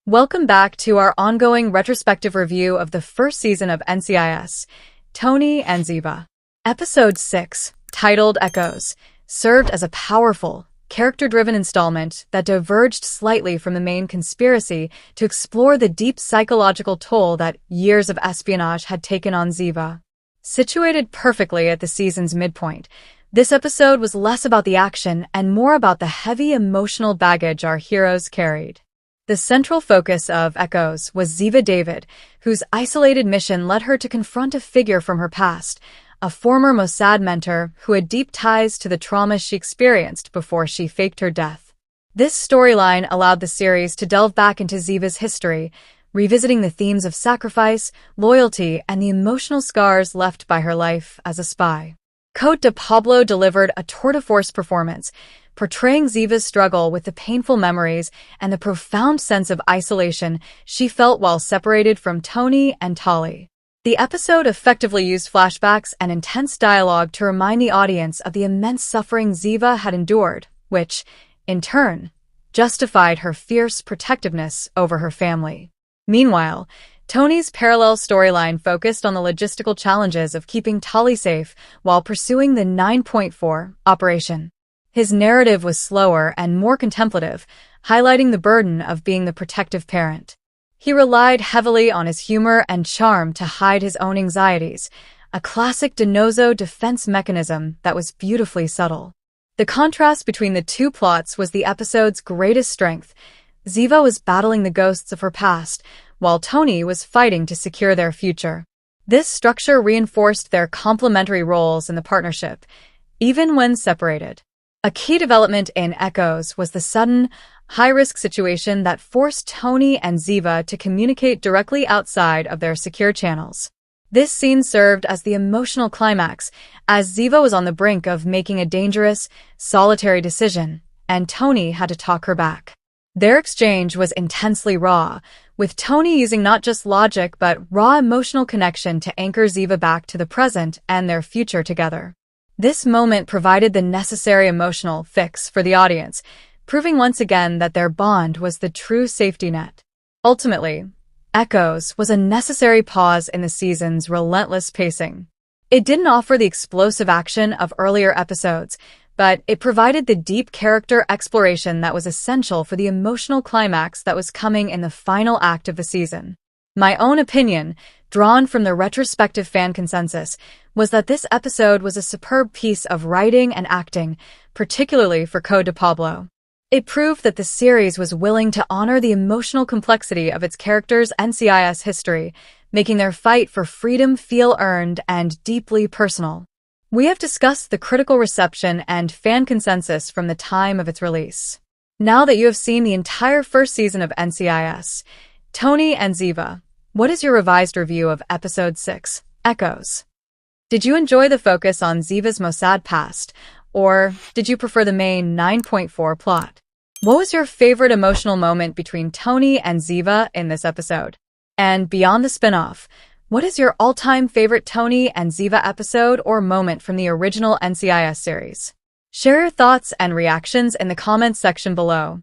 Welcome back to our ongoing retrospective review of the first season of NCIS, Tony and Ziva. Episode 6, titled Echoes, served as a powerful, character-driven installment that diverged slightly from the main conspiracy to explore the deep psychological toll that years of espionage had taken on Ziva. Situated perfectly at the season's midpoint, this episode was less about the action and more about the heavy emotional baggage our heroes carried. The central focus of Echoes was Ziva David, whose isolated mission led her to confront a figure from her past, a former Mossad mentor who had deep ties to the trauma she experienced before she faked her death. This storyline allowed the series to delve back into Ziva's history, revisiting the themes of sacrifice, loyalty, and the emotional scars left by her life as a spy. Cote Pablo delivered a tour-de-force performance, portraying Ziva's struggle with the painful memories and the profound sense of isolation she felt while separated from Tony and Tali. The episode effectively used flashbacks and intense dialogue to remind the audience of the immense suffering Ziva had endured, which, in turn, justified her fierce protectiveness over her family. Meanwhile, Tony's parallel storyline focused on the logistical challenges of keeping Tali safe while pursuing the 9.4 operation. His narrative was slower and more contemplative, highlighting the burden of being the protective parent. He relied heavily on his humor and charm to hide his own anxieties, a classic de novo defense mechanism that was beautifully subtle. The contrast between the two plots was the episode's greatest strength. Ziva was battling the ghosts of her past, while Tony was fighting to secure their future. This structure reinforced their complementary roles in the partnership, even when separated. A key development in Echoes was the sudden, high-risk situation that forced Tony and Ziva to communicate directly outside of their secure channels. This scene served as the emotional climax, as Ziva was on the brink of making a dangerous, solitary decision, and Tony had to talk her back. Their exchange was intensely raw, with Tony using not just logic but raw emotional connection to anchor Ziva back to the present and their future together. This moment provided the necessary emotional fix for the audience, proving once again that their bond was the true safety net. Ultimately, Echoes was a necessary pause in the season's relentless pacing. It didn't offer the explosive action of earlier episodes, but it provided the deep character exploration that was essential for the emotional climax that was coming in the final act of the season. My own opinion, drawn from the retrospective fan consensus, was that this episode was a superb piece of writing and acting, particularly for Cote Pablo. It proved that the series was willing to honor the emotional complexity of its characters' NCIS history, making their fight for freedom feel earned and deeply personal. We have discussed the critical reception and fan consensus from the time of its release. Now that you have seen the entire first season of NCIS, Tony and Ziva, what is your revised review of Episode 6, Echoes? Did you enjoy the focus on Ziva's Mossad past, or did you prefer the main 9.4 plot? What was your favorite emotional moment between Tony and Ziva in this episode? And beyond the spin-off, what is your all-time favorite Tony and Ziva episode or moment from the original NCIS series? Share your thoughts and reactions in the comments section below.